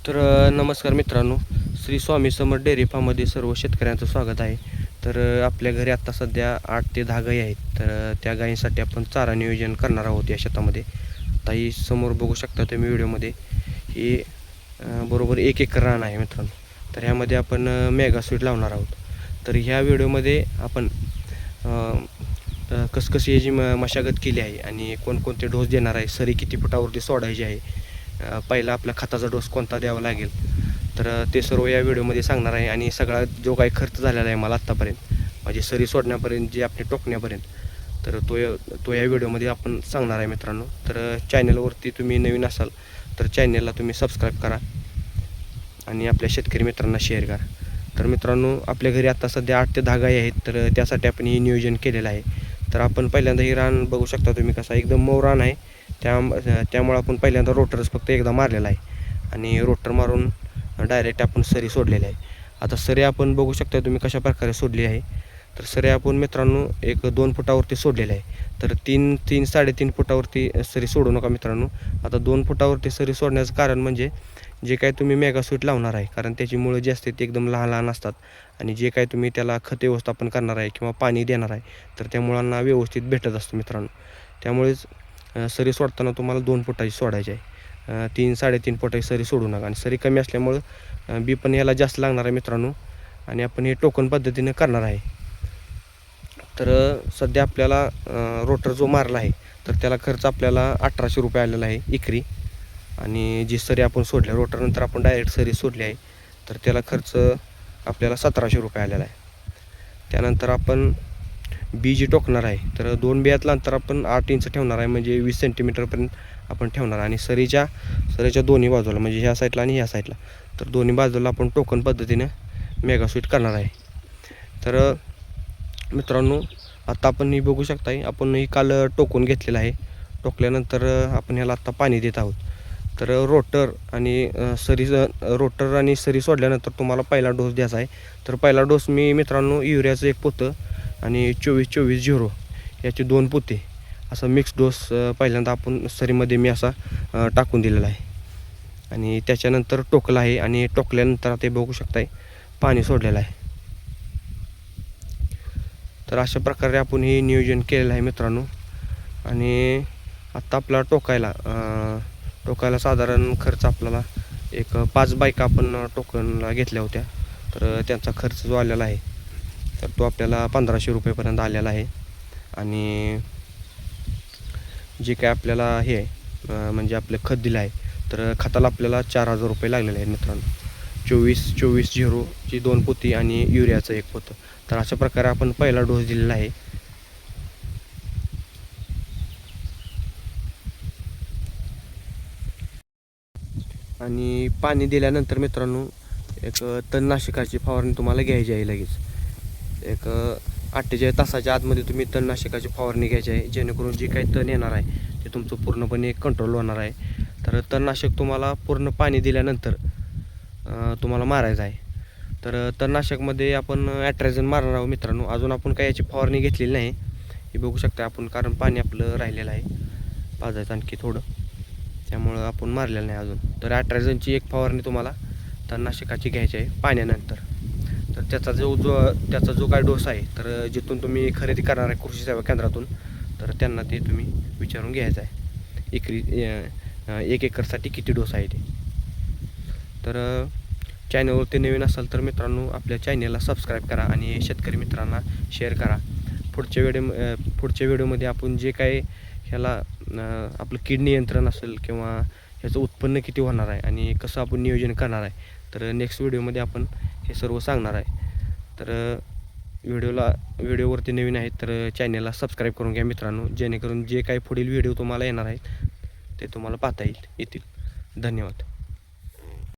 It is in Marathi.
नमस्कार मित्रांनो, श्री स्वामी समर्थ डेअरी फार्ममध्ये सर्व शेतकऱ्यांचं स्वागत आहे. आपल्या घरी आत्ता सध्या 8 ते 10 गायी आहेत. त्या गायींसाठी आपण चारा नियोजन करणार आहोत या शेतामध्ये. आता ही समोर बघू शकता तुम्ही व्हिडिओमध्ये ही बरोबर 1 एकर रान आहे मित्रांनो. तर ह्यामध्ये आपण मेगा स्वीट लावणार आहोत. तर ह्या व्हिडिओमध्ये आपण कशी याची मशागत केली आहे आणि कोणकोणते डोस देणार आहे, सरी किती फुटावरती सोडायची आहे, पहिला आपला खताचा डोस कोणता द्यावा लागेल, तर ते सर्व या व्हिडिओमध्ये सांगणार आहे. आणि सगळा जो काही खर्च झालेला आहे मला आत्तापर्यंत, म्हणजे सरी सोडण्यापर्यंत जे आपली टोकण्यापर्यंत, तर तो या व्हिडिओमध्ये आपण सांगणार आहे मित्रांनो. तर चॅनलवरती तुम्ही नवीन असाल तर चॅनलला तुम्ही सबस्क्राईब करा आणि आपल्या शेतकरी मित्रांना शेअर करा. तर मित्रांनो, आपल्या घरी आता सध्या 8 ते 10 गायी आहेत. तर त्यासाठी आपण हे नियोजन केलेलं आहे. तर आपण पहिल्यांदा ही रान बघू शकता तुम्ही, कसा एकदम मऊ रान आहे. त्यामुळे आपण पहिल्यांदा रोटरच फक्त एकदा मारलेला आहे आणि रोटर मारून डायरेक्ट आपण सरी सोडलेली आहे. आता सरी आपण बघू शकता तुम्ही कशा प्रकारे सोडली आहे. तर सरी आपण मित्रांनो 1-2 फुटावरती सोडलेली आहे. तर 3-3.5 फुटावरती सरी सोडू नका मित्रांनो. आता 2 फुटावरती सरी सोडण्याचं कारण म्हणजे जे काय तुम्ही मेगा स्वीट लावणार आहे, कारण त्याची मुळं जी असते ती एकदम लहान लहान असतात आणि जे काय तुम्ही त्याला खत व्यवस्थापन करणार आहे किंवा पाणी देणार आहे, तर त्या मुळांना व्यवस्थित भेटत असतं मित्रांनो. त्यामुळेच सरी सोडताना तुम्हाला 2 फुटाची सोडायची आहे. 3-3.5 फुटाची सरी सोडू नका. आणि सरी कमी असल्यामुळं बी पण याला जास्त लागणार आहे मित्रांनो. आणि आपण हे टोकन पद्धतीने करणार आहे. तर सध्या आपल्याला रोटर जो मारला आहे तर त्याला खर्च आपल्याला 1800 रुपये आलेला आहे एकरी. आणि जी सरी आपण सोडल्या रोटरनंतर आपण डायरेक्ट सरी सोडली आहे तर त्याला खर्च आपल्याला 1700 रुपये आलेला आहे. त्यानंतर आपण बी जी टोकणार आहे तर 2 बियातलं अंतर आपण 8 इंच ठेवणार आहे, म्हणजे 20 सेंटीमीटरपर्यंत आपण ठेवणार. आणि सरीच्या दोन्ही बाजूला, म्हणजे ह्या साईडला आणि ह्या साईडला, तर दोन्ही बाजूला आपण टोकन पद्धतीने मेगा स्वीट करणार आहे. तर मित्रांनो, आता आपण ही बघू शकताय, आपण ही काल टोकून घेतलेलं आहे. टोकल्यानंतर आपण ह्याला आत्ता पाणी देत आहोत. तर रोटर आणि सरी सोडल्यानंतर तुम्हाला पहिला डोस द्यायचा आहे. तर पहिला डोस मी मित्रांनो युरियाचं 1 पोतं आणि 24-24-0 याचे 2 पोते असा मिक्स डोस पहिल्यांदा आपण सरीमध्ये मी असा टाकून दिलेला आहे. आणि त्याच्यानंतर टोकला आहे आणि टोकल्यानंतर ते बघू शकताय पाणी सोडलेलं आहे. तर अशा प्रकारे आपण हे नियोजन केलेलं आहे मित्रांनो. आणि आत्ता आपला टोकायला साधारण खर्च आपल्याला 5 बायका आपण टोकनला घेतल्या होत्या. तर त्यांचा खर्च जो आलेला आहे तर तो आपल्याला 1500 रुपयेपर्यंत आलेला आहे. आणि जे काय आपल्याला हे आहे म्हणजे आपलं खत दिलं आहे, तर खताला आपल्याला 4000 रुपये लागलेले आहेत मित्रांनो. 24-24-0 ची 2 पोती आणि युरियाचं 1 पोतं. तर अशा प्रकारे आपण पहिला डोस दिलेला आहे. आणि पाणी दिल्यानंतर मित्रांनो एक तणनाशकाची फवारणी तुम्हाला घ्यायची आहे लगेच. 48 तासाच्या आतमध्ये तुम्ही तणनाशकाची फवारणी घ्यायची आहे, जेणेकरून जे काही तण येणार आहे ते तुमचं पूर्णपणे कंट्रोल होणार आहे. तर तणनाशक तुम्हाला पूर्ण पाणी दिल्यानंतर तुम्हाला मारायचं आहे. तर तणनाशकमध्ये आपण ॲट्रायझन मारणार आहोत मित्रांनो. अजून आपण काही याची फवारणी घेतलेली नाही, हे बघू शकता आपण, कारण पाणी आपलं राहिलेलं आहे पाजायचं आणखी थोडं, त्यामुळं आपण मारलेलं नाही अजून. तर ॲट्रायझनची 1 फवारणी तुम्हाला तणनाशकाची घ्यायची आहे पाण्यानंतर. तर त्याचा जो काय डोस आहे, तर जिथून तुम्ही खरेदी करणार आहे कृषी सेवा केंद्रातून, तर त्यांना ते तुम्ही विचारून घ्यायचं आहे 1 एकरसाठी किती डोस आहे ते. तर चॅनलवरती नवीन असाल तर मित्रांनो आपल्या चॅनलला सबस्क्राईब करा आणि शेतकरी मित्रांना शेअर करा. पुढच्या व्हिडिओमध्ये आपण जे काय ह्याला आपलं कीड नियंत्रण असेल किंवा ह्याचं उत्पन्न किती होणार आहे आणि कसं आपण नियोजन करणार आहे, तर नेक्स्ट व्हिडिओमध्ये आपण हे सर्व सांगणार आहे. तर व्हिडिओवरती नवीन आहेत तर चॅनलला सबस्क्राईब करून घ्या मित्रांनो, जेणेकरून जे काही पुढील व्हिडिओ तुम्हाला येणार आहेत ते तुम्हाला पाहता येतील. धन्यवाद.